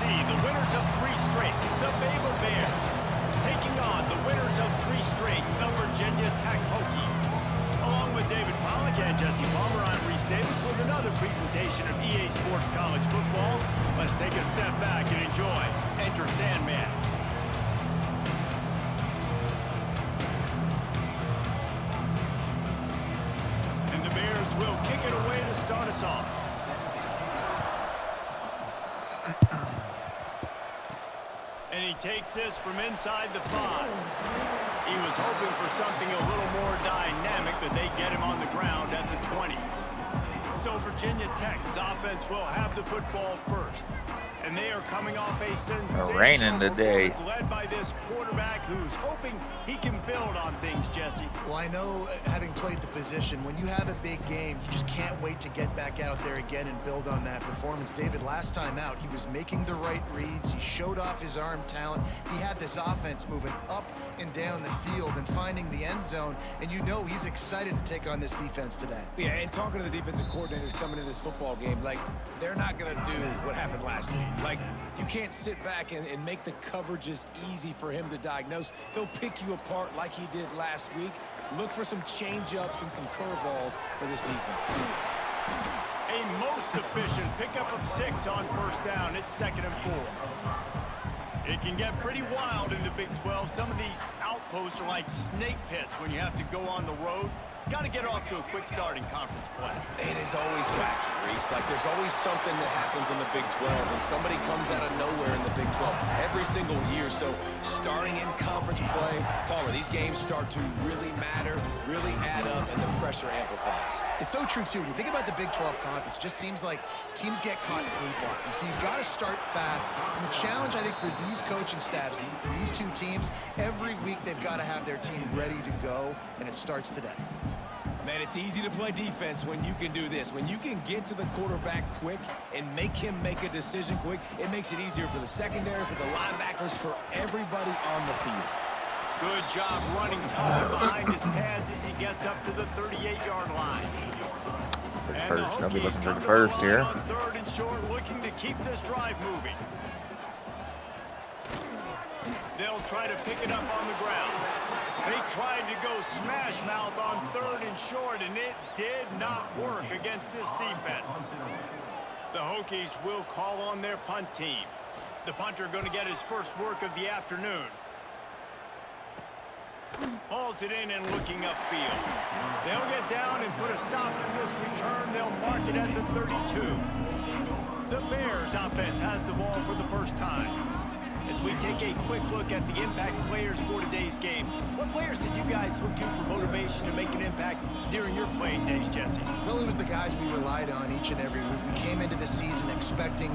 see the winners of 3 straight, the Bayou Bears, taking on the winners of 3 straight, the Virginia Tech Hokies. Along with David Pollack and Jesse Palmer, I'm Reese Davis with another presentation of EA Sports College Football. Let's take a step back and enjoy Enter Sandman. And the Bears will kick it away to start us off. And he takes this from inside the 5. He was hoping for something a little more dynamic, but they get him on the ground at the 20. So Virginia Tech's offense will have the football first. And they are coming off a sensational raining today, led by this quarterback who's hoping he can build on things, Jesse. Well, I know, having played the position, when you have a big game, you just can't wait to get back out there again and build on that performance. David, last time out, he was making the right reads. He showed off his arm talent. He had this offense moving up and down the field and finding the end zone. And you know he's excited to take on this defense today. Yeah, and talking to the defensive coordinators coming into this football game, like, they're not going to do what happened last week. Like, you can't sit back and make the coverages easy for him to diagnose. He'll pick you apart like he did last week. Look for some change-ups and some curveballs for this defense. A most efficient pickup of 6 on first down. It's 2nd and 4. It can get pretty wild in the Big 12. Some of these outposts are like snake pits when you have to go on the road. Got to get off to a quick start in conference play. It is always wacky, Reese. Like, there's always something that happens in the Big 12, and somebody comes out of nowhere in the Big 12 every single year. So starting in conference play, Palmer, these games start to really matter, really add up, and the pressure amplifies. It's so true, too. When you think about the Big 12 Conference, it just seems like teams get caught sleepwalking. So you've got to start fast. And the challenge, I think, for these coaching staffs, these two teams, every week they've got to have their team ready to go, and it starts today. Man, it's easy to play defense when you can do this. When you can get to the quarterback quick and make him make a decision quick, it makes it easier for the secondary, for the linebackers, for everybody on the field. Good job running tall behind his pads as he gets up to the 38-yard line. First, nobody looking for the first here. On 3rd and short, looking to keep this drive moving. They'll try to pick it up on the ground. They tried to go smash mouth on 3rd and short, and it did not work against this defense. The Hokies will call on their punt team. The punter going to get his first work of the afternoon. Hauls it in and looking upfield. They'll get down and put a stop to this return. They'll mark it at the 32. The Bears offense has the ball for the first time. As we take a quick look at the impact players for today's game, what players did you guys look to for motivation to make an impact during your playing days, Jesse? Well, it was the guys we relied on each and every week. We came into the season expecting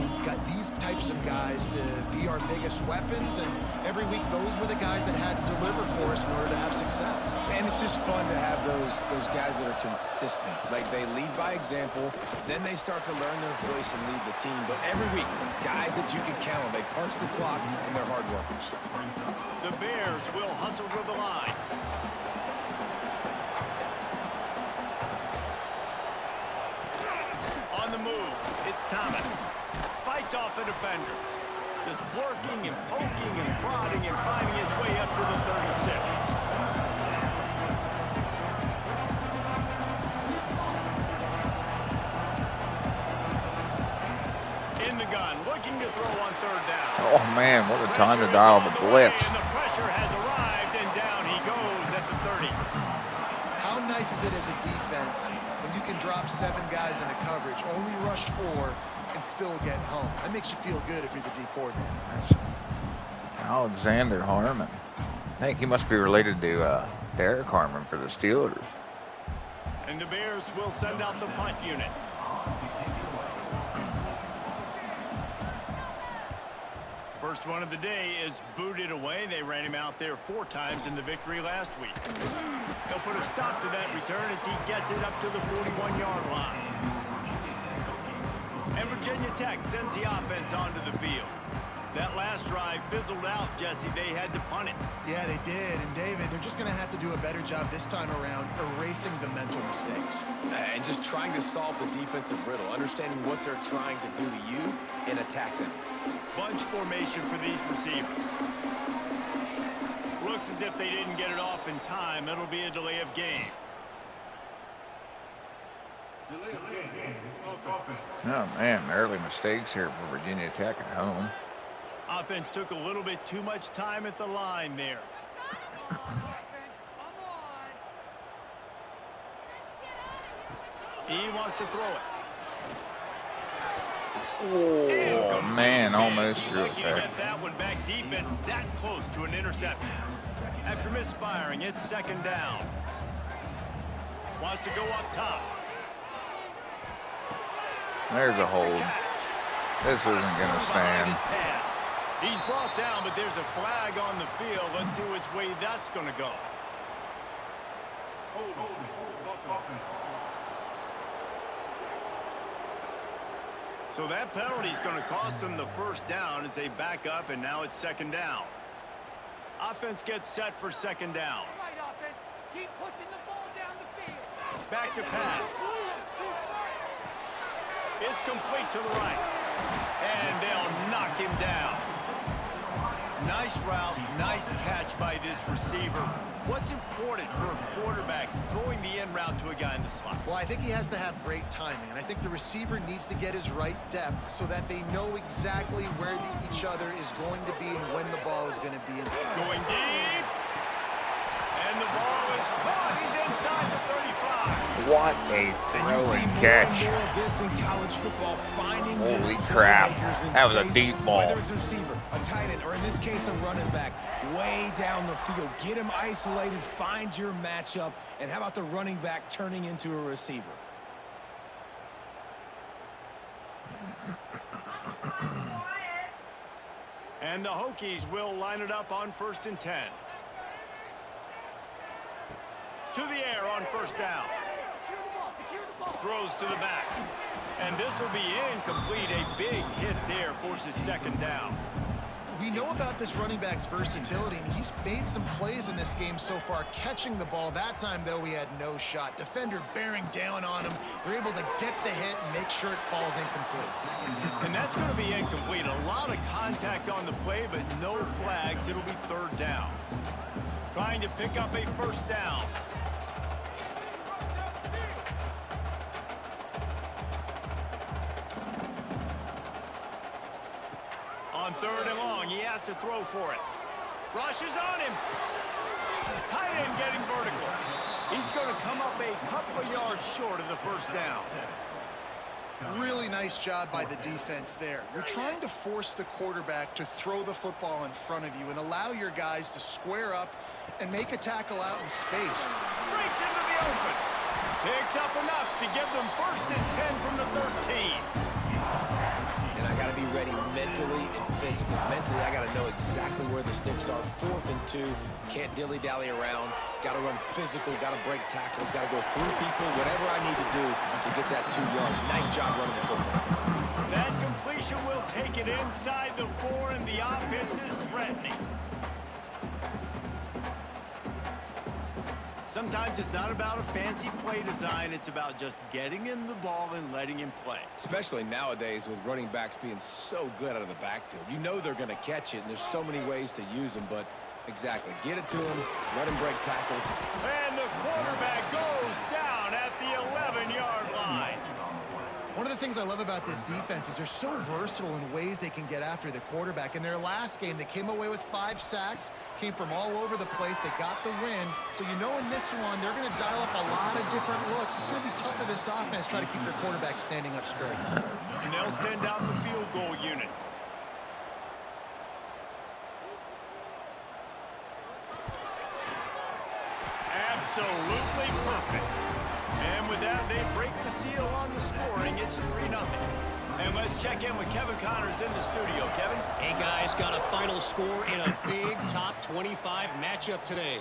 these types of guys to be our biggest weapons, and every week those were the guys that had to deliver for us in order to have success. And it's just fun to have those guys that are consistent. Like, they lead by example, then they start to learn their voice and lead the team. But every week, guys that you can count on, they punch the clock, and they're hard workers. The Bears will hustle to the line. On the move, it's Thomas. Fights off a defender. Just working and poking and prodding and finding his way up to the 36. In the gun, looking to throw on 3rd down. Oh man, what a time to dial the blitz. And the pressure has arrived, and down he goes at the 30. How nice is it as a defense when you can drop 7 guys into coverage, only rush 4, and still get home? That makes you feel good if you're the D coordinator. Alexander Harmon. I think he must be related to Derek Harmon for the Steelers. And the Bears will send out the punt unit. First one of the day is booted away. They ran him out there 4 times in the victory last week. They'll put a stop to that return as he gets it up to the 41-yard line. And Virginia Tech sends the offense onto the field. That last drive fizzled out, Jesse. They had to punt it. Yeah, they did. And David, they're just going to have to do a better job this time around erasing the mental mistakes. And just trying to solve the defensive riddle, understanding what they're trying to do to you and attack them. Bunch formation for these receivers. Looks as if they didn't get it off in time. It'll be a delay of game. Oh, man, early mistakes here for Virginia Tech at home. Offense took a little bit too much time at the line there. He wants to throw it. Oh, man, almost threw it there. Get that one back. Defense that close to an interception. After misfiring, it's second down. Wants to go up top. There's a hold. This isn't going to stand. He's brought down, but there's a flag on the field. Let's see which way that's going to go. So that penalty is going to cost them the first down as they back up, and now it's second down. Offense gets set for second down. Right, offense. Keep pushing the ball down the field. Back to pass. It's complete to the right. And they'll knock him down. Nice route, nice catch by this receiver. What's important for a quarterback throwing the in route to a guy in the slot? Well, I think he has to have great timing, and I think the receiver needs to get his right depth so that they know exactly where each other is going to be and when the ball is going to be in. Going deep. And the ball is caught. He's inside the 35. What a throw and catch. More of this in college football, finding Holy crap. That was a deep ball. Whether it's a receiver, a tight end, or in this case, a running back, way down the field. Get him isolated, find your matchup, and how about the running back turning into a receiver? And the Hokies will line it up on 1st and 10. To the air on first down. Throws to the back. And this will be incomplete. A big hit there forces second down. We know about this running back's versatility, and he's made some plays in this game so far, catching the ball. That time, though, he had no shot. Defender bearing down on him. They're able to get the hit and make sure it falls incomplete. And that's going to be incomplete. A lot of contact on the play, but no flags. It'll be third down. Trying to pick up a first down. On third and long, he has to throw for it. Rushes on him. Tight end getting vertical. He's going to come up a couple of yards short of the first down. Really nice job by the defense there. You're trying to force the quarterback to throw the football in front of you and allow your guys to square up and make a tackle out in space. Breaks into the open. Picks up enough to give them 1st and 10 from the 13. And I got to be ready mentally and physically. Mentally, I got to know exactly where the sticks are. 4th and 2. Can't dilly-dally around. Got to run physical. Got to break tackles. Got to go through people. Whatever I need to do to get that 2 yards. Nice job running the football. That completion will take it inside the 4, and the offense is threatening. Sometimes it's not about a fancy play design. It's about just getting him the ball and letting him play. Especially nowadays with running backs being so good out of the backfield. You know they're going to catch it, and there's so many ways to use them. But exactly, get it to him, let him break tackles. And the quarterback goes down at the 11-yard line. One of the things I love about this defense is they're so versatile in ways they can get after the quarterback. In their last game, they came away with 5 sacks, came from all over the place. They got the win. So you know in this one, they're going to dial up a lot of different looks. It's going to be tough for this offense to try to keep their quarterback standing up straight. And they'll send out the field goal unit. Absolutely perfect. And with that, they break the seal on the scoring. It's 3-0. And let's check in with Kevin Connors in the studio. Kevin? Hey, guys, got a final score in a big top 25 matchup today.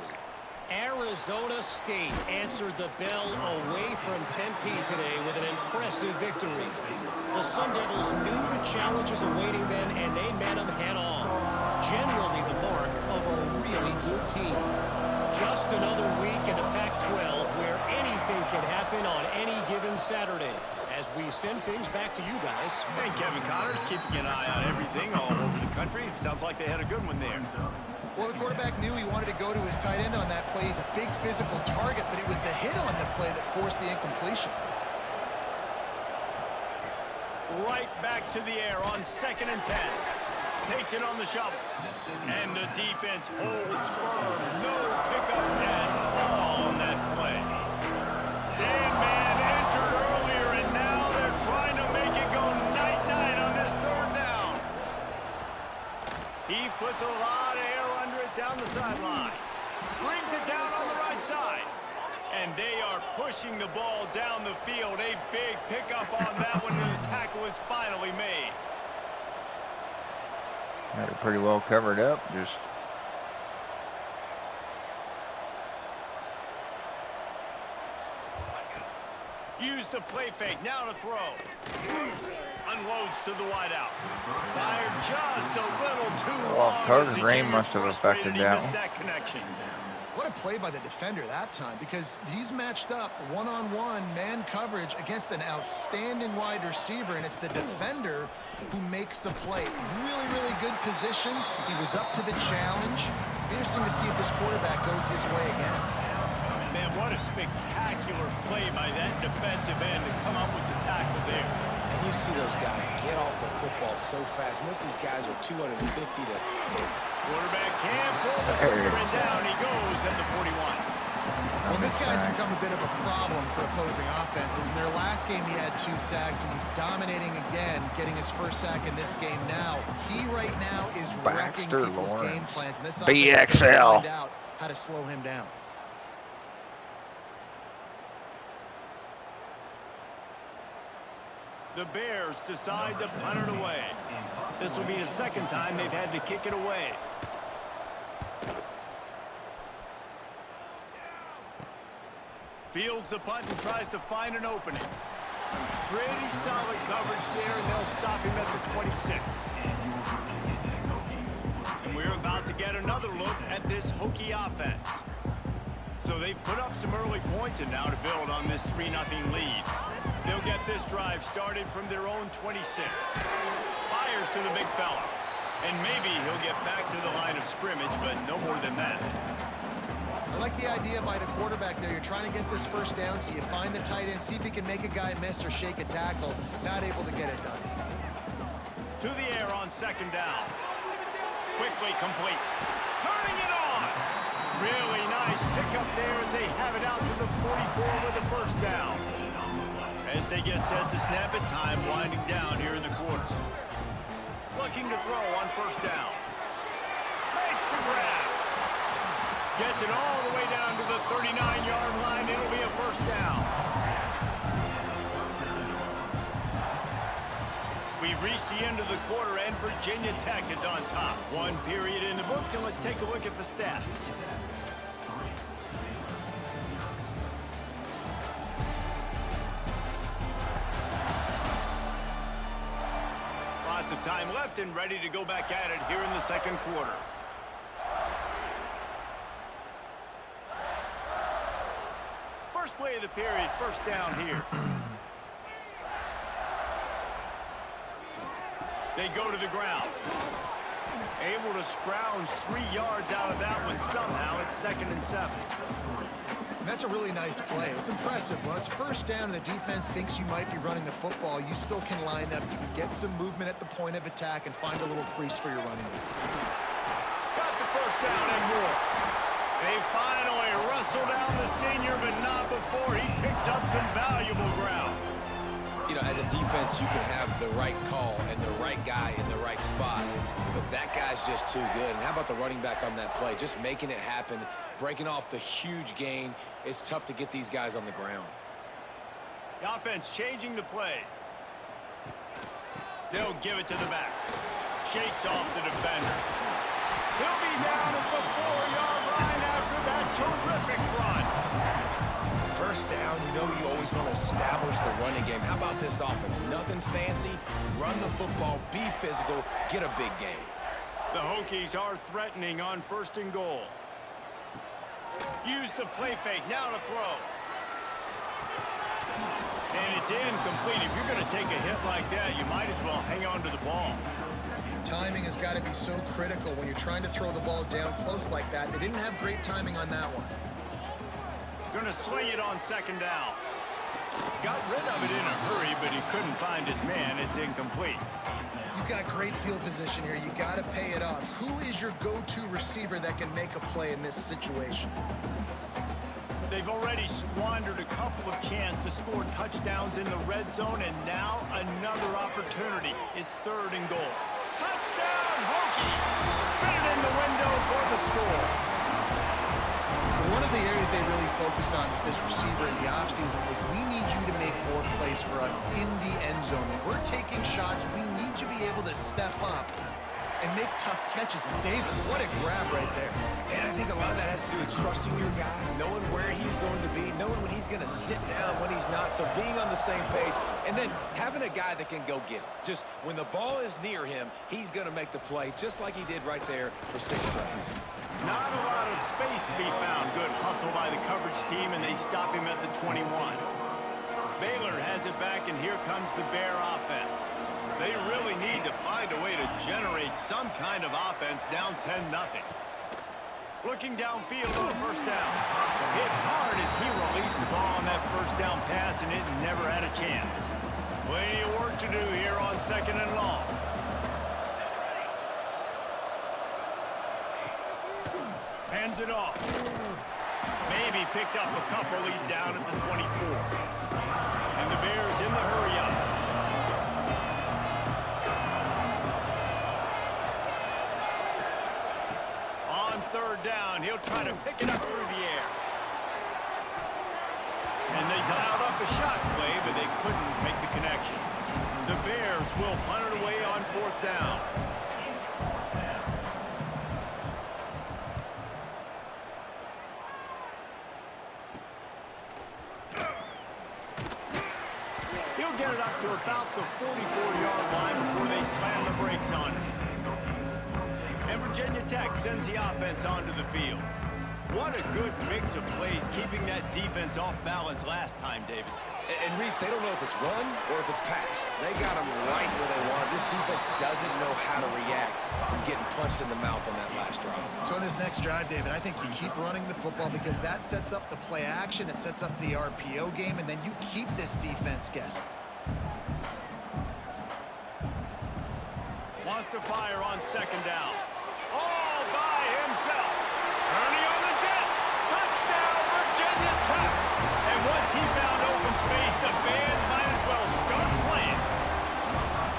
Arizona State answered the bell away from Tempe today with an impressive victory. The Sun Devils knew the challenges awaiting them, and they met them head-on. Generally the mark of a really good team. Just another week in the Pac-12 where anything can happen on any given Saturday. As we send things back to you guys. And Kevin Connors keeping an eye on everything all over the country. Sounds like they had a good one there. Well, the quarterback knew he wanted to go to his tight end on that play. He's a big physical target, but it was the hit on the play that forced the incompletion. Right back to the air on 2nd and 10. Takes it on the shovel. And the defense holds firm. No pickup at all on that play. Sandman entered earlier, and now they're trying to make it go night-night on this 3rd down. He puts a lot of air under it down the sideline. Brings it down on the right side. And they are pushing the ball down the field. A big pickup on that one, and the tackle is finally made. Got it pretty well covered up. Just use the play fake. Now to throw. Unloads to the wideout. Fired just a little too long. Carter's rain must have affected that one. That connection. What a play by the defender that time, because he's matched up one-on-one man coverage against an outstanding wide receiver, and it's the defender who makes the play. Really, really good position. He was up to the challenge. Interesting to see if this quarterback goes his way again. Man, what a spectacular play by that defensive end to come up with the tackle there. And you see those guys get off the football so fast. Most of these guys are 250 to... Quarterback can't pull the trigger, and down he goes at the 41. Well, this guy's become a bit of a problem for opposing offenses. In their last game, he had 2 sacks, and he's dominating again, getting his 1st sack in this game now. He right now is wrecking people's game plans, and this offense has to find out how to slow him down. The Bears decide to punt it away. This will be the 2nd time they've had to kick it away. Fields the punt and tries to find an opening. Pretty solid coverage there, and they'll stop him at the 26. And we're about to get another look at this Hokie offense. So they've put up some early points, and now to build on this 3-0 lead. They'll get this drive started from their own 26. Fires to the big fella. And maybe he'll get back to the line of scrimmage, but no more than that. I like the idea by the quarterback there. You're trying to get this 1st down, so you find the tight end, see if he can make a guy miss or shake a tackle. Not able to get it done. To the air on 2nd down. Quickly complete. Turning it on. Really nice pickup there as they have it out to the 44 with the 1st down. As they get set to snap it, time winding down here in the quarter. Looking to throw on 1st down. Makes the grab. Gets it all the way down to the 39-yard line. It'll be a 1st down. We've reached the end of the quarter, and Virginia Tech is on top. 1 period in the books, and let's take a look at the stats. Lots of time left and ready to go back at it here in the 2nd quarter. First play of the period, 1st down here. They go to the ground. Able to scrounge 3 yards out of that one somehow. It's 2nd and 7. And that's a really nice play. It's impressive. When it's 1st down and the defense thinks you might be running the football, you still can line up. You can get some movement at the point of attack and find a little crease for your running back. Got the 1st down and more. They finally wrestle down the senior, but not before he picks up some valuable ground. You know, as a defense, you can have the right call and the right guy in the right spot, but that guy's just too good. And how about the running back on that play? Just making it happen, breaking off the huge gain. It's tough to get these guys on the ground. The offense changing the play. They'll give it to the back. Shakes off the defender. He'll be down at the 4-yard line after that terrific know you always want to establish the running game. How about this offense? Nothing fancy. Run the football, be physical, get a big gain. The Hokies are threatening on 1st and goal. Use the play fake, now to throw. And it's incomplete. If you're going to take a hit like that, you might as well hang on to the ball. Timing has got to be so critical when you're trying to throw the ball down close like that. They didn't have great timing on that one. Going to swing it on 2nd down. Got rid of it in a hurry, but he couldn't find his man. It's incomplete. You've got great field position here. You got to pay it off. Who is your go-to receiver that can make a play in this situation? They've already squandered a couple of chances to score touchdowns in the red zone, and now another opportunity. It's 3rd and goal. Touchdown, Hokie! Fit it in the window for the score. One of the areas they really focused on with this receiver in the offseason was we need you to make more plays for us in the end zone. When we're taking shots, we need you to be able to step up and make tough catches. And David, what a grab right there. And I think a lot of that has to do with trusting your guy, knowing where he's going to be, knowing when he's going to sit down, when he's not, so being on the same page, and then having a guy that can go get it. Just when the ball is near him, he's going to make the play, just like he did right there for 6 plays. Not a lot of space to be found. Good hustle by the coverage team, and they stop him at the 21. Baylor has it back, and here comes the Bear offense. They really need to find a way to generate some kind of offense down 10-0. Looking downfield on 1st down. Hit hard as he released the ball on that 1st down pass, and it never had a chance. Plenty of work to do here on 2nd and long. Hands it off. Maybe picked up a couple. He's down at the 24. And the Bears in the hurry up. On 3rd down, he'll try to pick it up through the air. And they dialed up a shot play, but they couldn't make the connection. The Bears will punt it away on 4th down. He'll get it up to about the 44-yard line before they slam the brakes on him. And Virginia Tech sends the offense onto the field. What a good mix of plays, keeping that defense off balance last time, David. And Reese, they don't know if it's run or if it's pass. They got them right where they want. This defense doesn't know how to react from getting punched in the mouth on that last drive. So in this next drive, David, I think you keep running the football because that sets up the play action, it sets up the RPO game, and then you keep this defense guessing. Wants to fire on 2nd down. All by himself. Ernie on the jet. Touchdown, Virginia Tech. And once he found open space, the band might as well start playing.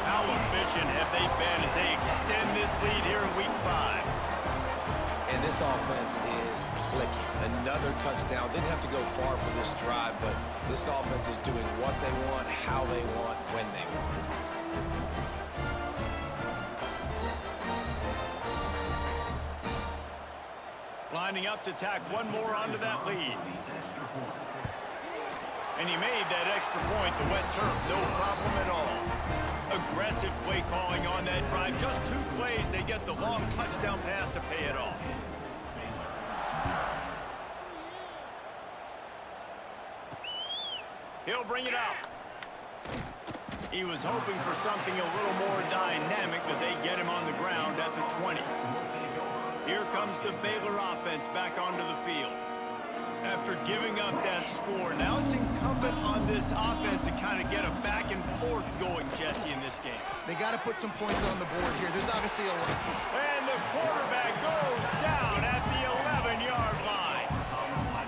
How efficient have they been as they extend this lead here in Week 5? And this offense is clicking. Another touchdown. Didn't have to go far for this drive, but this offense is doing what they want, how they want, when they want. Lining up to tack one more onto that lead. And he made that extra point, the wet turf, no problem at all. Aggressive play calling on that drive. Just 2 plays, they get the long touchdown pass to pay it off. He'll bring it out. He was hoping for something a little more dynamic, but they get him on the ground at the 20. Here comes the Baylor offense back onto the field. After giving up that score, now it's incumbent on this offense to kind of get a back and forth going, Jesse, in this game. They got to put some points on the board here. There's obviously a lot. And the quarterback goes down at the 11-yard line.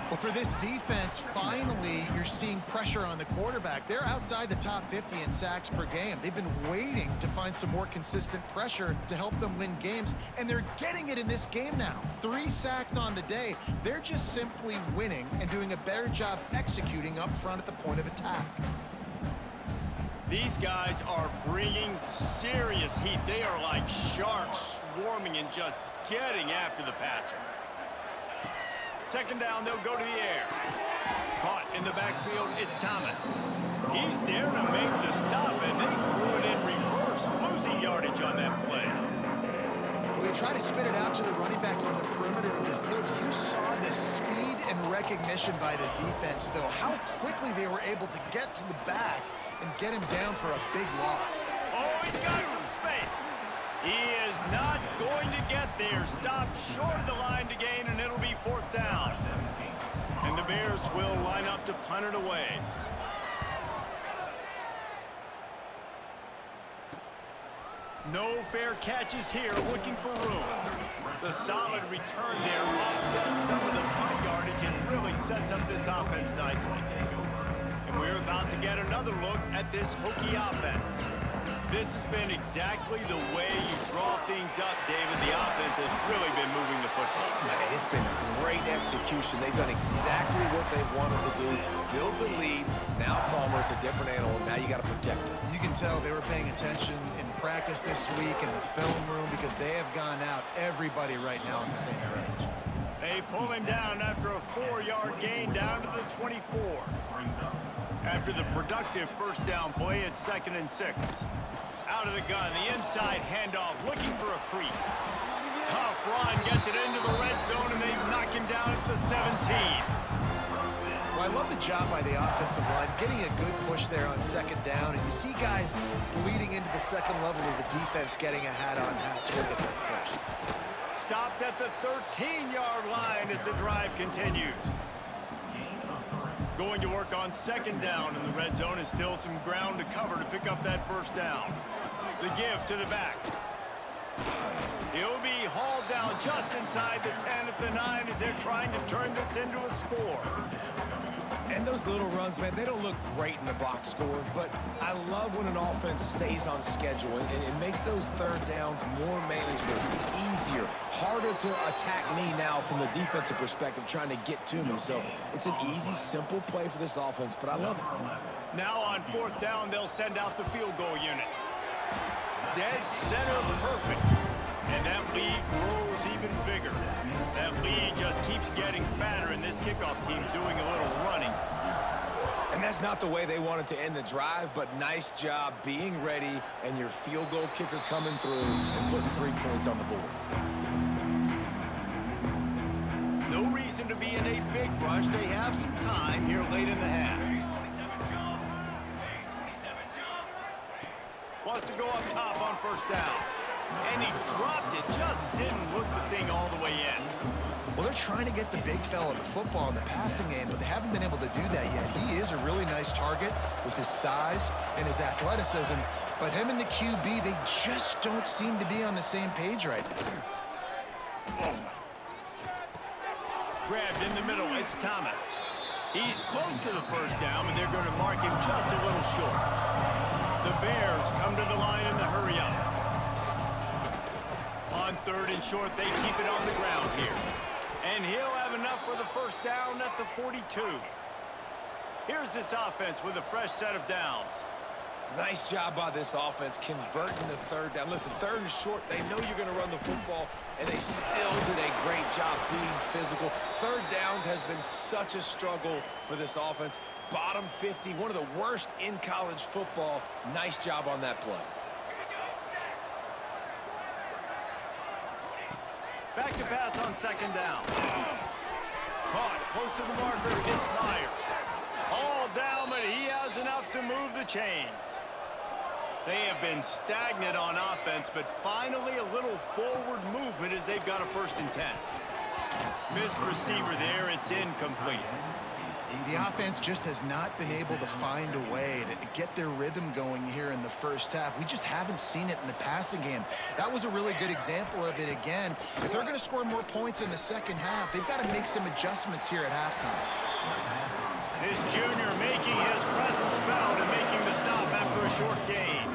Well, for this defense, finally, you're seeing pressure on the quarterback. They're outside the top 50 in sacks per game. They've been waiting to find some more consistent pressure to help them win games, and they're getting it in this game now. 3 sacks on the day. They're just simply winning and doing a better job executing up front at the point of attack. These guys are bringing serious heat. They are like sharks swarming and just getting after the passer. 2nd down, they'll go to the air. Caught In the backfield, it's Thomas. He's there to make the stop, and they threw it in reverse, losing yardage on that play. Well, they try to spin it out to the running back on the perimeter of the field. You saw the speed and recognition by the defense, though, how quickly they were able to get to the back and get him down for a big loss. Oh, he's got some space. He is not going to get there. Stopped short of the line to gain, and it'll be 4th down. And the Bears will line up to punt it away. No fair catches here, looking for room. The solid return there offsets some of the punt yardage and really sets up this offense nicely. And we're about to get another look at this Hokie offense. This has been exactly the way you draw things up, David. The offense has really been moving the football. And it's been great execution. They've done exactly what they've wanted to do. Build the lead. Now Palmer's a different animal. Now you got to protect him. You can tell they were paying attention in practice this week in the film room because they have gone out, everybody right now on the same page. They pull him down after a 4-yard gain down to the 24. After the productive first down play, it's 2nd and 6. Out of the gun, the inside handoff, looking for a crease. Tough run, gets it into the red zone, and they knock him down at the 17. Well, I love the job by the offensive line, getting a good push there on 2nd down, and you see guys bleeding into the second level of the defense getting a hat-on-hat to look at that first. Stopped at the 13-yard line as the drive continues. Going to work on 2nd down, and the red zone is still some ground to cover to pick up that first down. The give to the back. He'll be hauled down just inside the 10 at the 9 as they're trying to turn this into a score. And those little runs, man, they don't look great in the box score, but I love when an offense stays on schedule, and it makes those 3rd downs more manageable, easier, harder to attack me now from the defensive perspective trying to get to me. So it's an easy, simple play for this offense, but I love it. Now on 4th down, they'll send out the field goal unit. Dead center perfect. And that lead grows even bigger. That lead just keeps getting fatter, and this kickoff team doing a little running. And that's not the way they wanted to end the drive, but nice job being ready and your field goal kicker coming through and putting 3 points on the board. No reason to be in a big rush. They have some time here late in the half. Wants to go up top on 1st down. And he dropped it, just didn't look the thing all the way in. Well, they're trying to get the big fella the football in the passing game, but they haven't been able to do that yet. He is a really nice target with his size and his athleticism, but him and the QB, they just don't seem to be on the same page right now. Grabbed in the middle, it's Thomas. He's close to the first down, but they're going to mark him just a little short. The Bears come to the line in the hurry-up. On 3rd and short, they keep it on the ground here. And he'll have enough for the first down at the 42. Here's this offense with a fresh set of downs. Nice job by this offense converting the 3rd down. Listen, 3rd and short, they know you're going to run the football, and they still did a great job being physical. 3rd downs has been such a struggle for this offense. Bottom 50, one of the worst in college football. Nice job on that play. Back to pass on 2nd down. Caught close to the marker. It's Myers. All down, but he has enough to move the chains. They have been stagnant on offense, but finally a little forward movement as they've got a 1st and 10. Missed receiver there. It's incomplete. The offense just has not been able to find a way to get their rhythm going here in the first half. We just haven't seen it in the passing game. That was a really good example of it again. If they're going to score more points in the second half, they've got to make some adjustments here at halftime. This junior making his presence felt and making the stop after a short gain.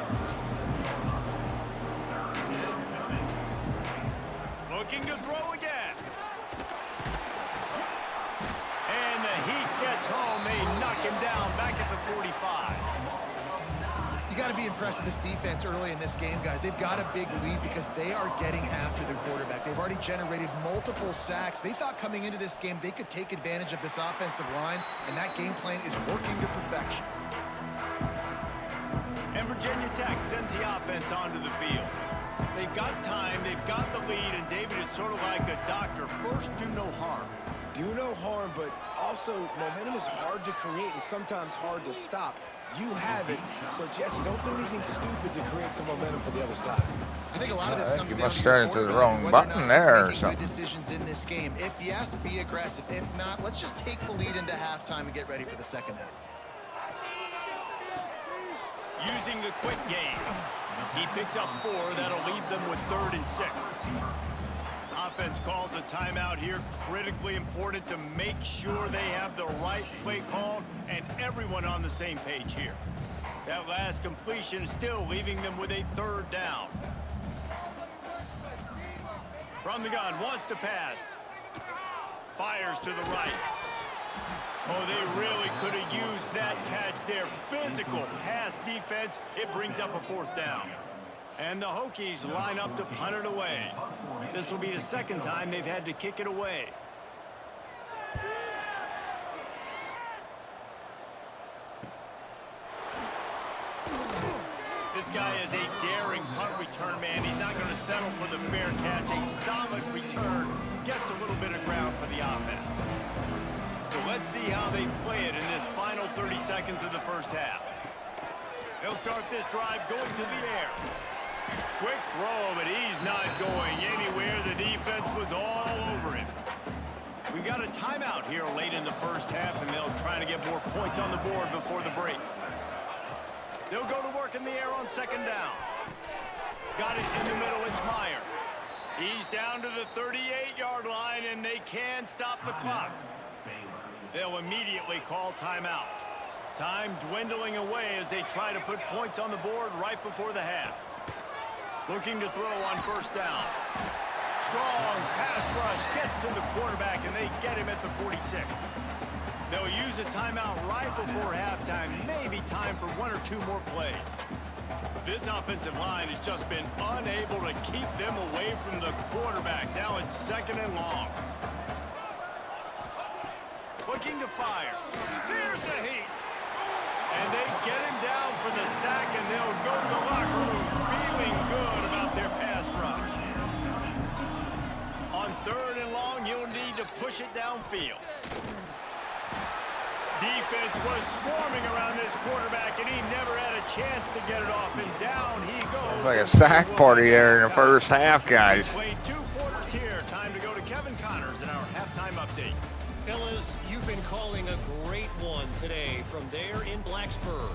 Looking to throw again. And the heat gets home. They knock him down back at the 45. You got to be impressed with this defense early in this game, guys. They've got a big lead because they are getting after the quarterback. They've already generated multiple sacks. They thought coming into this game they could take advantage of this offensive line, and that game plan is working to perfection. And Virginia Tech sends the offense onto the field. They've got time, they've got the lead, and David, it's sort of like a doctor. First, do no harm. Do no harm, but also momentum is hard to create and sometimes hard to stop. You have it, so Jesse, don't do anything stupid to create some momentum for the other side. I think a lot of this comes you down must to start your into the quarterback, wrong whether or button not there or he's making something. good decisions in this game. If yes, be aggressive. If not, let's just take the lead into halftime and get ready for the second half. Using the quick game. He picks up 4. That'll leave them with 3rd and 6. Offense calls a timeout here. Critically important to make sure they have the right play called and everyone on the same page here. That last completion still leaving them with a 3rd down. From the gun, wants to pass. Fires to the right. Oh, they really could have used that catch there. Physical pass defense. It brings up a 4th down. And the Hokies line up to punt it away. This will be the second time they've had to kick it away. This guy is a daring punt return man. He's not going to settle for the fair catch. A solid return gets a little bit of ground for the offense. So let's see how they play it in this final 30 seconds of the first half. They'll start this drive going to the air. Quick throw, but he's not going anywhere. The defense was all over him. We've got a timeout here late in the first half, and they'll try to get more points on the board before the break. They'll go to work in the air on 2nd down. Got it in the middle, it's Meyer. He's down to the 38-yard line, and they can stop the clock. They'll immediately call timeout. Time dwindling away as they try to put points on the board right before the half. Looking to throw on 1st down. Strong pass rush gets to the quarterback, and they get him at the 46. They'll use a timeout right before halftime. Maybe time for 1 or 2 more plays. This offensive line has just been unable to keep them away from the quarterback. Now it's 2nd and long. Looking to fire. There's the heat. And they get him down for the sack, and they'll go to the locker room feeling good about their pass rush. On 3rd and long, you'll need to push it downfield. Defense was swarming around this quarterback, and he never had a chance to get it off, and down he goes. It's like a sack party there in the first half, guys. Played 2 quarters here. Time to go to Kevin Connors in our halftime update. Fellas, you've been calling a great one today from there in Blacksburg.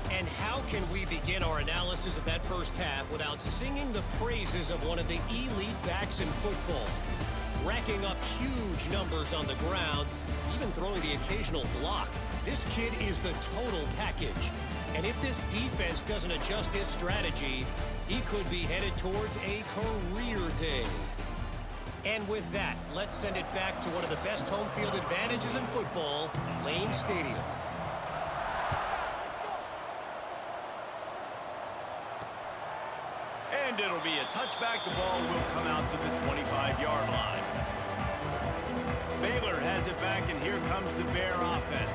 And how can we begin our analysis of that first half without singing the praises of one of the elite backs in football? Racking up huge numbers on the ground, even throwing the occasional block. This kid is the total package. And if this defense doesn't adjust its strategy, he could be headed towards a career day. And with that, let's send it back to one of the best home field advantages in football, Lane Stadium. And it'll be a touchback. The ball will come out to the 25-yard line. Baylor has it back, and here comes the Bear offense.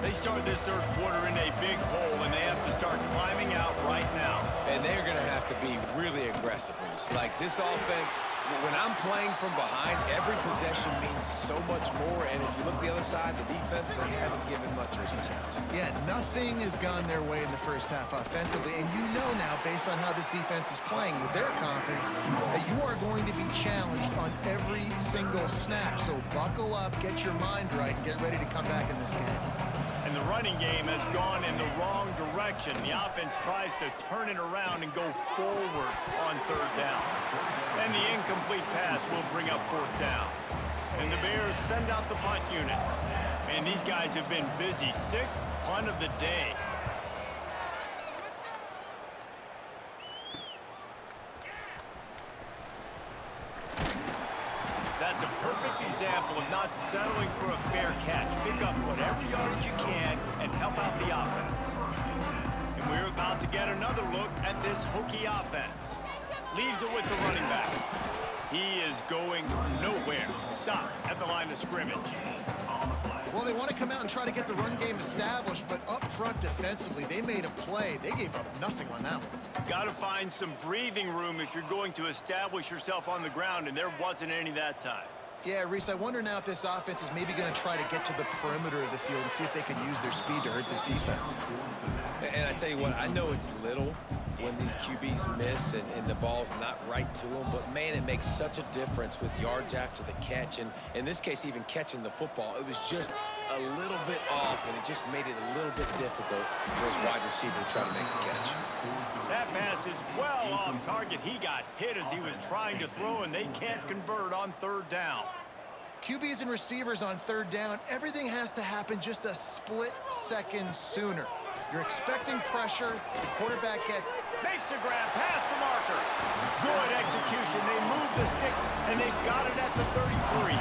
They start this 3rd quarter in a big hole, and they have to start climbing out right now. And they're going to have to be really aggressive. Like this offense, when I'm playing from behind, every possession means so much more. And if you look the other side, the defense, they haven't given much resistance. Yeah, nothing has gone their way in the first half offensively. And you know now, based on how this defense is playing with their confidence, that you are going to be challenged on every single snap. So buckle up, get your mind right, and get ready to come back in this game. And the running game has gone in the wrong direction. The offense tries to turn it around and go forward on 3rd down. And the incomplete pass will bring up 4th down. And the Bears send out the punt unit. Man, these guys have been busy. 6th punt of the day. That's a perfect example example of not settling for a fair catch. Pick up whatever yardage you can and help out the offense. And we're about to get another look at this Hokie offense. Leaves it with the running back. He is going nowhere. Stop at the line of scrimmage. Well, they want to come out and try to get the run game established, but up front defensively, they made a play. They gave up nothing on that one. Got to find some breathing room if you're going to establish yourself on the ground, and there wasn't any that time. Yeah, Reese, I wonder now if this offense is maybe going to try to get to the perimeter of the field and see if they can use their speed to hurt this defense. And I tell you what, I know it's little when these QBs miss and the ball's not right to them, but man, it makes such a difference with yards after the catch, and in this case, even catching the football. It was just a little bit off, and it just made it a little bit difficult for his wide receiver to try to make the catch. That pass is well off target. He got hit as he was trying to throw, and they can't convert on third down. QBs and receivers on third down, everything has to happen just a split second sooner. You're expecting pressure, the quarterback makes a grab past the marker. Good execution. They move the sticks, and they've got it at the 33.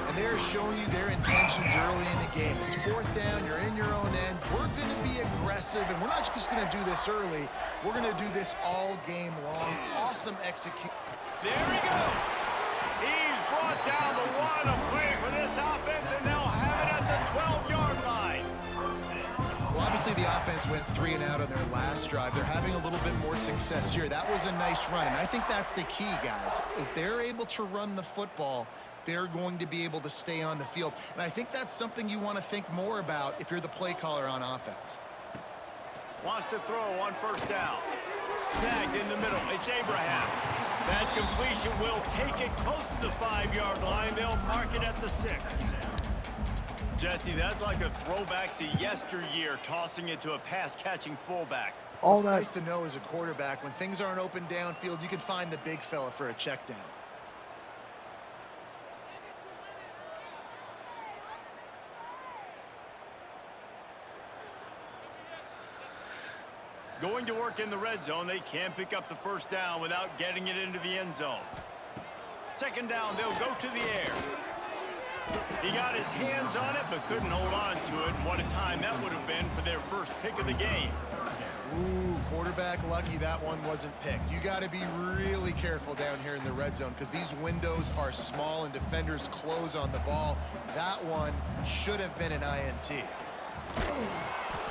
And they're showing you their intentions early in the game. It's fourth down, you're in your own end. We're going to be aggressive, and we're not just going to do this early. We're going to do this all game long. Awesome execution. There he goes. He's brought down the one of play for this offense, and they'll have it at the 12-yard line. Well, obviously the offense went 3 and out on their last drive. They're having a little bit more success here. That was a nice run, and I think that's the key, guys. If they're able to run the football, they're going to be able to stay on the field. And I think that's something you want to think more about if you're the play caller on offense. Wants to throw on first down. Snagged in the middle. It's Abraham. That completion will take it close to the 5-yard line. They'll mark it at the 6. Jesse, that's like a throwback to yesteryear, tossing it to a pass-catching fullback. It's nice to know as a quarterback, when things aren't open downfield, you can find the big fella for a check down. Going to work in the red zone. They can't pick up the first down without getting it into the end zone. Second down, they'll go to the air. He got his hands on it, but couldn't hold on to it. What a time that would have been for their first pick of the game. Ooh, quarterback lucky that one wasn't picked. You got to be really careful down here in the red zone because these windows are small and defenders close on the ball. That one should have been an INT.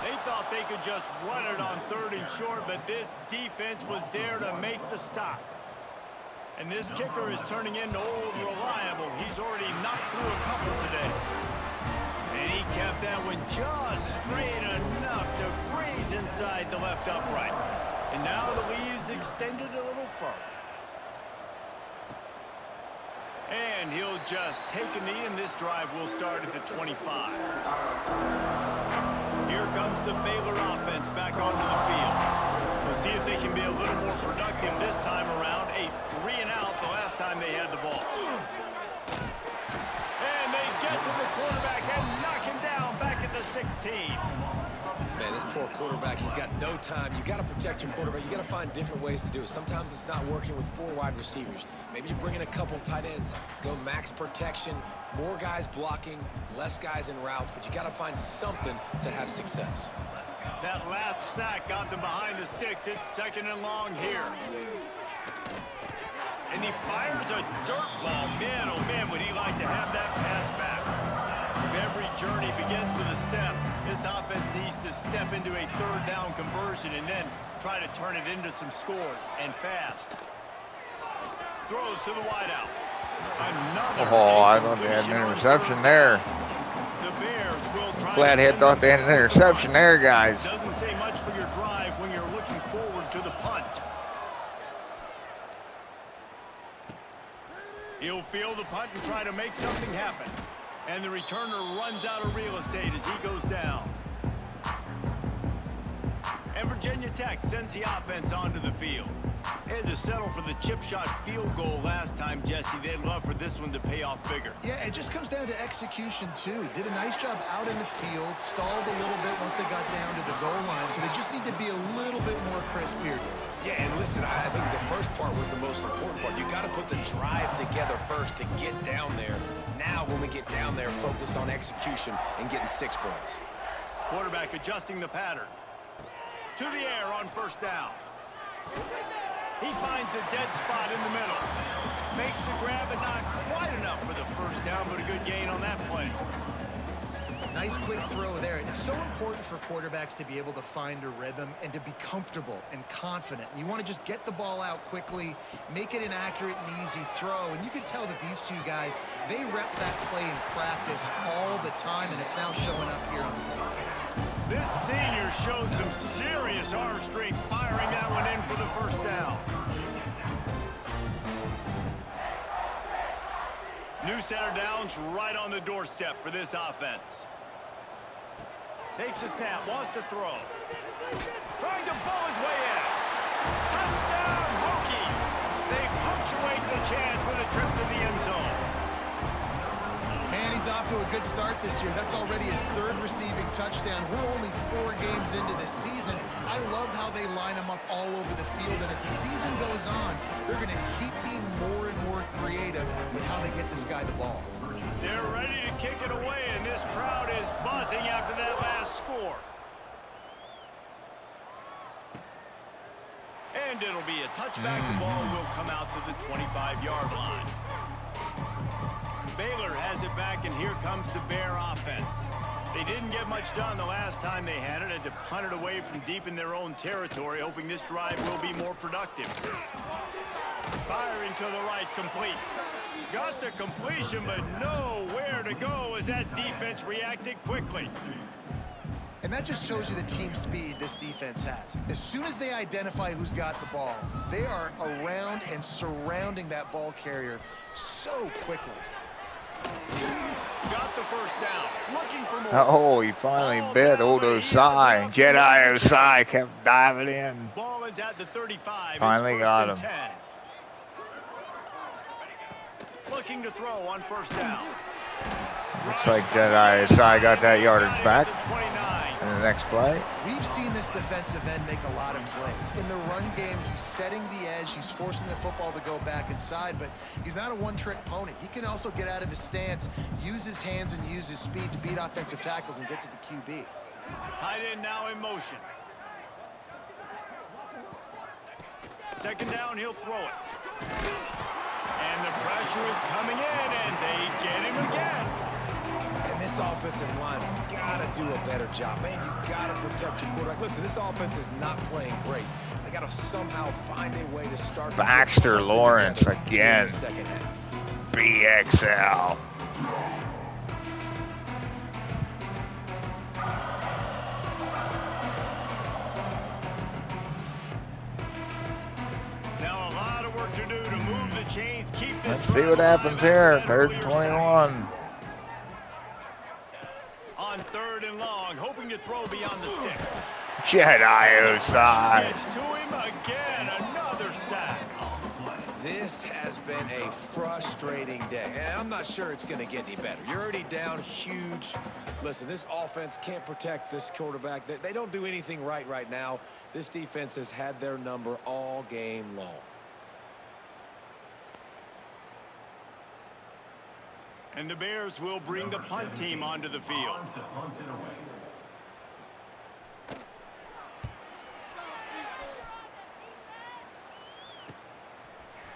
They thought they could just run it on third and short, but this defense was there to make the stop. And this kicker is turning into old reliable. He's already knocked through a couple today. And he kept that one just straight enough to graze inside the left upright. And now the lead's extended a little further. And he'll just take a knee, and this drive will start at the 25. Here comes the Baylor offense back onto the field. We'll see if they can be a little more productive this time around. A 3 and out the last time they had the ball. And they get to the quarterback and knock him down back at the 16. Man, this poor quarterback, he's got no time. You got to protect your quarterback. You got to find different ways to do it. Sometimes it's not working with 4 wide receivers. Maybe you bring in a couple tight ends, go max protection, more guys blocking, less guys in routes, but you got to find something to have success. That last sack got them behind the sticks. It's second and long here. And he fires a dirt ball. Man, oh man, would he like to have that pass back. If every journey begins with a step, this offense needs to step into a third down conversion and then try to turn it into some scores, and fast. Throws to the wideout. Oh, I thought they had an interception there. The Bears will try. Flathead thought they had an interception there, guys. Doesn't say much for your drive when you're looking forward to the punt. He'll field the punt and try to make something happen. And the returner runs out of real estate as he goes down. And Virginia Tech sends the offense onto the field. They had to settle for the chip shot field goal last time, Jesse. They'd love for this one to pay off bigger. Yeah, it just comes down to execution, too. Did a nice job out in the field, stalled a little bit once they got down to the goal line, so they just need to be a little bit more crisp here. Yeah, and listen, I think the first part was the most important part. You got to put the drive together first to get down there. Now, when we get down there, focus on execution and getting 6 points. Quarterback adjusting the pattern. To the air on first down. He finds a dead spot in the middle. Makes the grab, but not quite enough for the first down, but a good gain on that play. Nice quick throw there. And it's so important for quarterbacks to be able to find a rhythm and to be comfortable and confident. You want to just get the ball out quickly, make it an accurate and easy throw. And you can tell that these two guys, they rep that play in practice all the time, and it's now showing up here on the field. This senior showed some serious arm strength firing that one in for the first down. New center downs right on the doorstep for this offense. Takes a snap, wants to throw. Trying to bowl his way in. Touchdown, Hokie! They punctuate the chance with a trip to the end zone. Man, he's off to a good start this year. That's already his 3rd receiving touchdown. We're only 4 games into this season. I love how they line him up all over the field. And as the season goes on, they're going to keep being more and more creative with how they get this guy the ball. They're ready to kick it away, and this crowd is buzzing after that last score. And it'll be a touchback. The ball will come out to the 25-yard line. Baylor has it back, and here comes the Bear offense. They didn't get much done the last time they had it. Had to punt it away from deep in their own territory, hoping this drive will be more productive. Firing to the right, complete. Got the completion, but nowhere to go as that defense reacted quickly. And that just shows you the team speed this defense has. As soon as they identify who's got the ball, they are around and surrounding that ball carrier so quickly. Got the first down. Looking for more. Oh, he finally bit old Ossai. Jedi Ossai kept diving in. Ball is at the 35. Finally got him. 10. Looking to throw on first down. Looks like Jedi Ossai got that yardage back in the next play. We've seen this defensive end make a lot of plays. In the run game, he's setting the edge. He's forcing the football to go back inside, but he's not a one-trick pony. He can also get out of his stance, use his hands, and use his speed to beat offensive tackles and get to the QB. Tight end now in motion. Second down, he'll throw it. And the pressure is coming in, and they get him again. And this offensive line's got to do a better job. Man, you got to protect your quarterback. Listen, this offense is not playing great. They got to somehow find a way to start. Baxter Lawrence again. In the second half. BXL. Now a lot of work to do to move the chains, keep this. Let's see what happens here. 3rd and 21. On 3rd and long, hoping to throw beyond the sticks. Jedi Ossai. Gets to him again, another sack. This has been a frustrating day, and I'm not sure it's going to get any better. You're already down huge. Listen, this offense can't protect this quarterback. They don't do anything right now. This defense has had their number all game long. And the Bears will bring the punt team onto the field.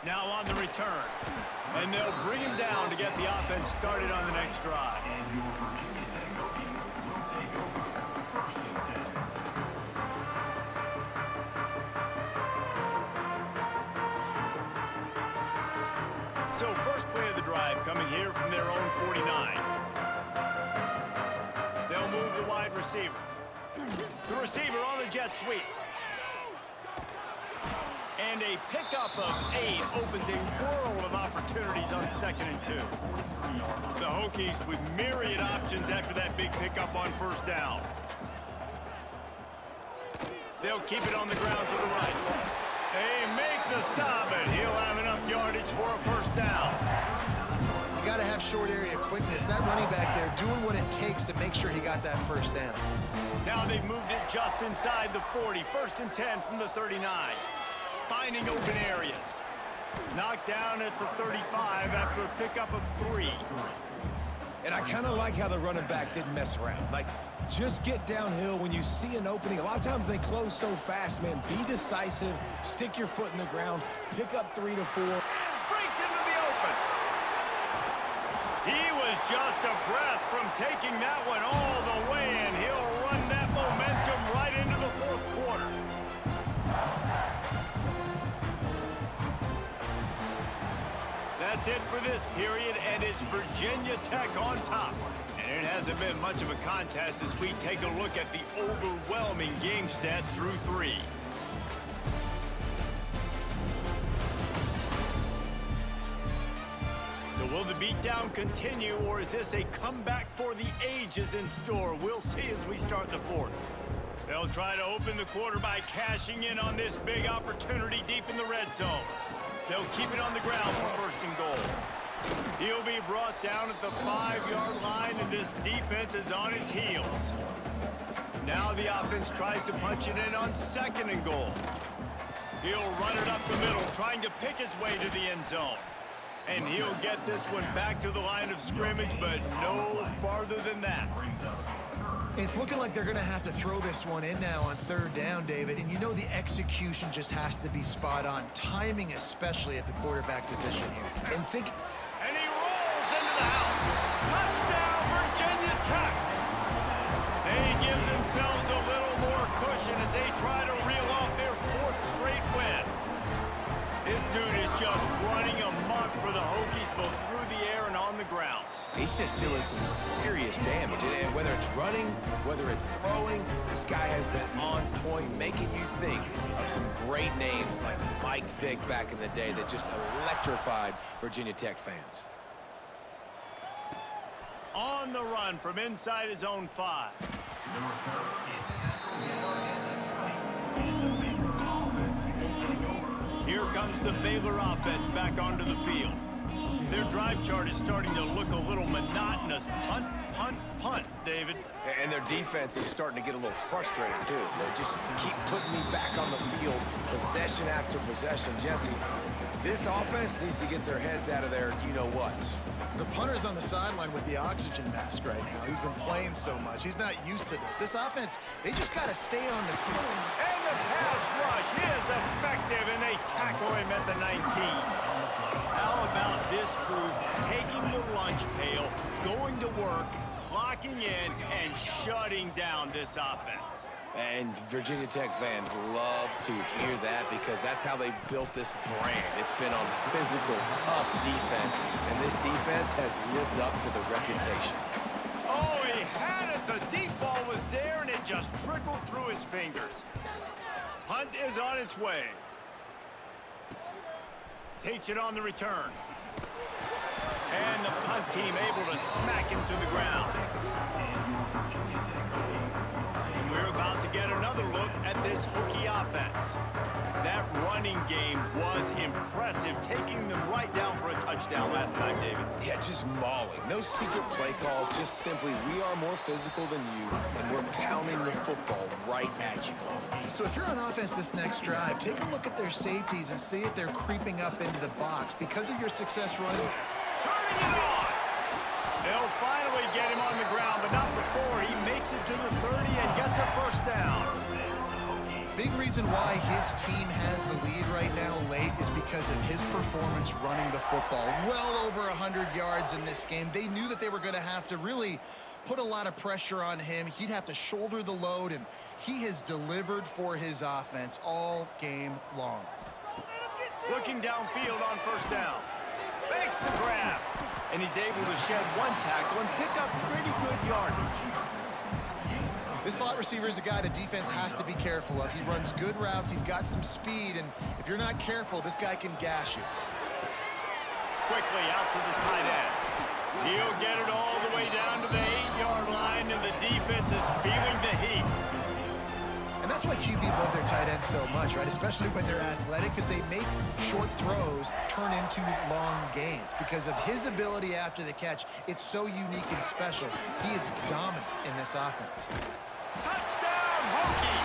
Now on the return. And they'll bring him down to get the offense started on the next drive. So first play of the drive coming here from their own 49. They'll move the wide receiver. The receiver on the jet sweep. And a pickup of 8 opens a world of opportunities on 2nd and 2. The Hokies with myriad options after that big pickup on first down. They'll keep it on the ground to the right. They make the stop, and he'll have enough yardage for a first down. You got to have short area quickness. That running back there doing what it takes to make sure he got that first down. Now they've moved it just inside the 40. First and 10 from the 39. Finding open areas. Knocked down at the 35 after a pickup of 3. And I kind of like how the running back didn't mess around. Like, just get downhill when you see an opening. A lot of times they close so fast, man. Be decisive. Stick your foot in the ground. Pick up 3 to 4. Breaks into the open. He was just a breath from taking that one all the way, and he'll run that momentum right into the fourth quarter. That's it for this period, and it's Virginia Tech on top. And it hasn't been much of a contest as we take a look at the overwhelming game stats through 3. So will the beatdown continue, or is this a comeback for the ages in store? We'll see as we start the fourth. They'll try to open the quarter by cashing in on this big opportunity deep in the red zone. They'll keep it on the ground for first and goal. He'll be brought down at the 5-yard line, and this defense is on its heels. Now the offense tries to punch it in on second and goal. He'll run it up the middle, trying to pick his way to the end zone. And he'll get this one back to the line of scrimmage, but no farther than that. It's looking like they're going to have to throw this one in now on third down, David. And you know the execution just has to be spot on. Timing especially at the quarterback position here. And think... And he rolls into the house. Touchdown, Virginia Tech. They give themselves a little more cushion as they try to reel off their 4th straight win. This dude is just running amok for the Hokies both through the air and on the ground. He's just doing some serious damage. And whether it's running, whether it's throwing, this guy has been on point, making you think of some great names like Mike Vick back in the day that just electrified Virginia Tech fans. On the run from inside his own 5. Here comes the Baylor offense back onto the field. Their drive chart is starting to look a little monotonous. Punt, punt, punt, David. And their defense is starting to get a little frustrated, too. They just keep putting me back on the field, possession after possession. Jesse, this offense needs to get their heads out of their you-know-whats. The punter's on the sideline with the oxygen mask right now. He's been playing so much. He's not used to this. This offense, they just got to stay on the field. And the pass rush is effective, and they tackle him at the 19. How about this group taking the lunch pail, going to work, clocking in, and shutting down this offense? And Virginia Tech fans love to hear that because that's how they built this brand. It's been on physical, tough defense, and this defense has lived up to the reputation. Oh, he had it. The deep ball was there, and it just trickled through his fingers. Punt is on its way. Takes it on the return. And the punt team able to smack him to the ground. And we're about to get another look at this Hokie offense. That running game was impressive, taking them right down for a touchdown last time, David. Yeah, just mauling. No secret play calls, just simply we are more physical than you, and we're pounding the football right at you. So if you're on offense this next drive, take a look at their safeties and see if they're creeping up into the box because of your success running. Turning it on! They'll finally get him on the ground, but not before he makes it to the 30 and gets a first down. Big reason why his team has the lead right now late is because of his performance running the football. Well over 100 yards in this game. They knew that they were going to have to really put a lot of pressure on him. He'd have to shoulder the load, and he has delivered for his offense all game long. Looking downfield on first down. Makes the grab. And he's able to shed one tackle and pick up pretty good yardage. This slot receiver is a guy the defense has to be careful of. He runs good routes. He's got some speed, and if you're not careful, this guy can gash you. Quickly out to the tight end. He'll get it all the way down to the 8-yard line, and the defense is feeling the heat. And that's why QBs love their tight ends so much, right? Especially when they're athletic, because they make short throws turn into long gains. Because of his ability after the catch, it's so unique and special. He is dominant in this offense. Touchdown, Hokie!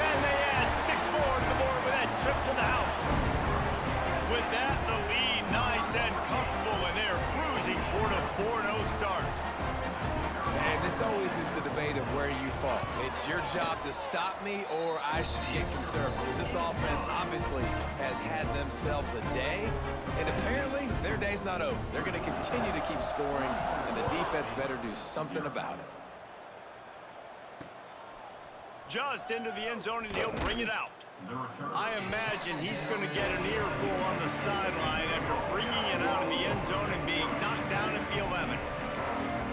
And they add 6 more to the board with that trip to the house. With that, the lead nice and comfortable, and they're cruising toward a 4-0 start. And this always is the debate of where you fall. It's your job to stop me, or I should get conservative. Because this offense obviously has had themselves a day, and apparently their day's not over. They're going to continue to keep scoring, and the defense better do something about it. Just into the end zone, and he'll bring it out. I imagine he's going to get an earful on the sideline after bringing it out of the end zone and being knocked down at the 11.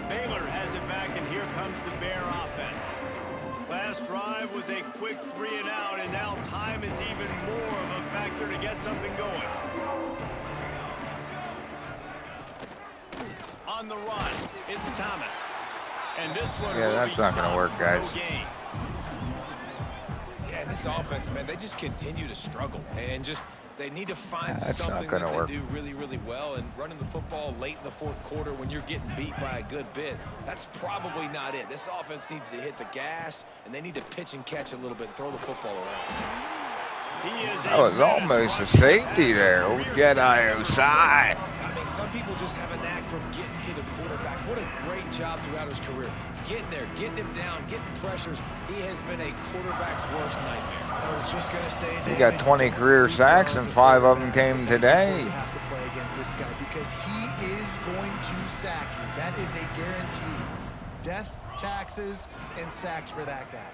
Baylor has it back, and here comes the Bear offense. Last drive was a quick 3-and-out, and now time is even more of a factor to get something going. On the run, it's Thomas. And this one will that's not going to work, guys. Yeah, this offense, man, they just continue to struggle. And they need to find That's something not that work. they do really, really well. And running the football late in the fourth quarter when you're getting beat by a good bit, that's probably not it. This offense needs to hit the gas, and they need to pitch and catch a little bit and throw the football around. That was almost a safety there. Old Jedi Ossai. I mean, some people just have a knack for getting to the quarterback. What a great job throughout his career. Getting there, getting him down, getting pressures. He has been a quarterback's worst nightmare. I was just going to say, He got 20 career sacks, and 5 of them came today. You have to play against this guy because he is going to sack you. That is a guarantee. Death, taxes, and sacks for that guy.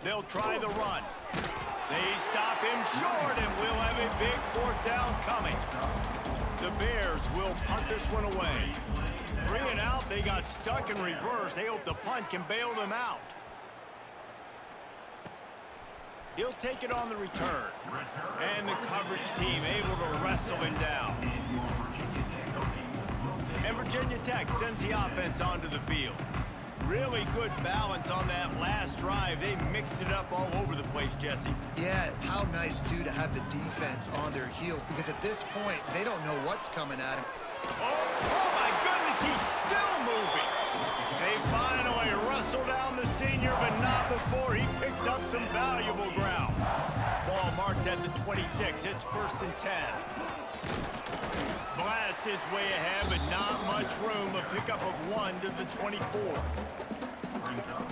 They'll try the run. They stop him short, and we'll have a big 4th down coming. The Bears will punt this one away. 3-and-out, they got stuck in reverse. They hope the punt can bail them out. He'll take it on the return. And the coverage team able to wrestle him down. And Virginia Tech sends the offense onto the field. Really good balance on that last drive. They mixed it up all over the place, Jesse. Yeah, how nice, too, to have the defense on their heels, because at this point, they don't know what's coming at him. Oh my goodness, he's still moving. They finally wrestle down the senior, but not before he picks up some valuable ground. Ball marked at the 26. It's 1st and 10. Blast his way ahead, but not much room. A pickup of 1 to the 24.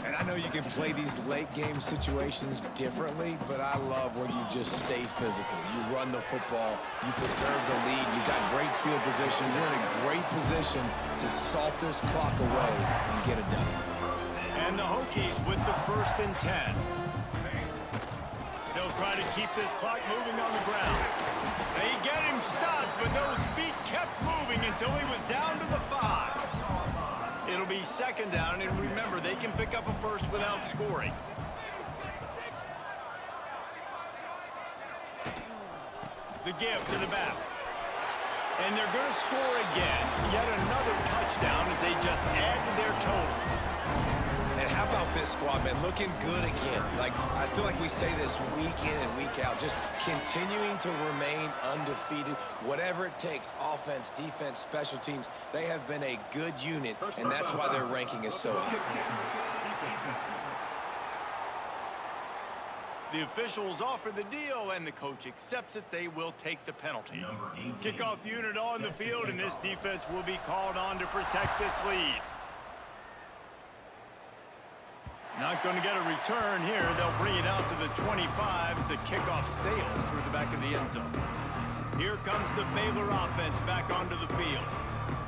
And I know you can play these late game situations differently, but I love when you just stay physical. You run the football, you preserve the lead, you got great field position. You're in a great position to salt this clock away and get it done. And the Hokies with the 1st and 10. They'll try to keep this clock moving on the ground. They get him stopped, but those feet kept moving until he was down to the 5. It'll be 2nd down, and remember, they can pick up a first without scoring. The give to the back. And they're going to score again. Yet another touchdown as they just add to their total. And how about this squad, man? Looking good again. Like, I feel like we say this week in and week out. Just continuing to remain undefeated. Whatever it takes, offense, defense, special teams, they have been a good unit, and that's why their ranking is so high. The officials offer the deal, and the coach accepts it. They will take the penalty. Kickoff unit on the field, and this defense will be called on to protect this lead. Not going to get a return here. They'll bring it out to the 25 as the kickoff sails through the back of the end zone. Here comes the Baylor offense back onto the field.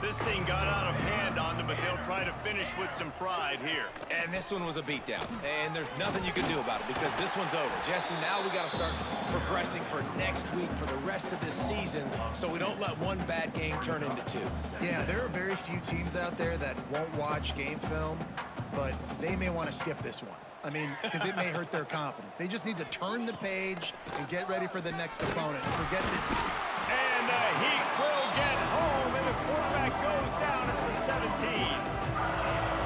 This thing got out of hand on them, but they'll try to finish with some pride here. And this one was a beatdown, and there's nothing you can do about it because this one's over. Jesse, now we got to start progressing for next week, for the rest of this season, so we don't let one bad game turn into 2. Yeah, there are very few teams out there that won't watch game film, but they may want to skip this one. I mean, because it may hurt their confidence. They just need to turn the page and get ready for the next opponent. Forget this. And the Heat will get home, and the quarterback goes down at the 17.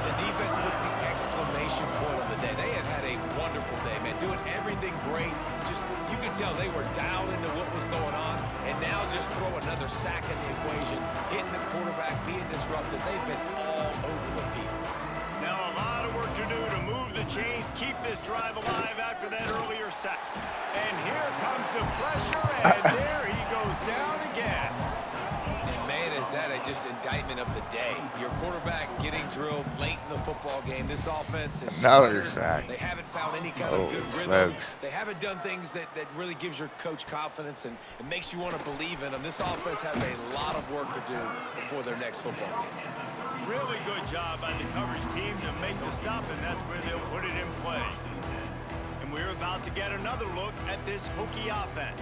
The defense puts the exclamation point on the day. They have had a wonderful day, man. Doing everything great. Just, you could tell they were dialed into what was going on. And now just throw another sack in the equation. Hitting the quarterback, being disrupted. They've been all over the field. Now a lot of work to do to move the chains, keep this drive alive after that earlier sack. And here comes the pressure, and there he goes down again. And man, is that just indictment of the day. Your quarterback getting drilled late in the football game. This offense is Another smarter. sack. They haven't found any kind of good rhythm. Smokes. They haven't done things that really gives your coach confidence and it makes you want to believe in them. This offense has a lot of work to do before their next football game. Really good job by the coverage team to make the stop, and that's where they'll put it in play. And we're about to get another look at this Hokie offense.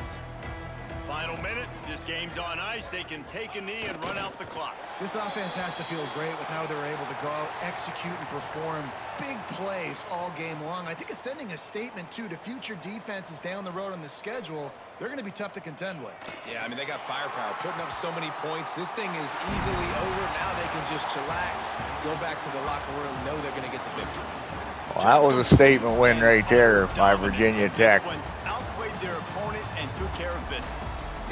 Final minute, this game's on ice. They can take a knee and run out the clock. This offense has to feel great with how they're able to go out, execute, and perform big plays all game long. I think it's sending a statement, too, to future defenses down the road on the schedule. They're going to be tough to contend with. Yeah, I mean, they got firepower, putting up so many points. This thing is easily over. Now they can just chillax, go back to the locker room, know they're going to get the victory. Well, that was a statement win right there by Virginia Tech. Outplayed their opponent and took care of business.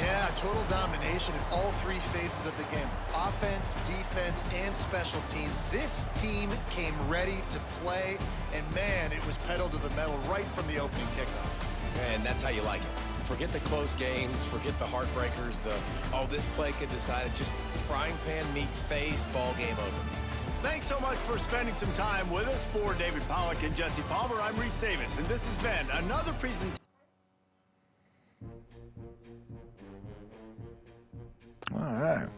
Yeah, total domination in all three phases of the game. Offense, defense, and special teams. This team came ready to play, and man, it was pedal to the metal right from the opening kickoff. And that's how you like it. Forget the close games, forget the heartbreakers, this play could decide it. Just frying pan meet face, ball game over. Thanks so much for spending some time with us. For David Pollack and Jesse Palmer, I'm Reese Davis, and this has been another presentation. All right.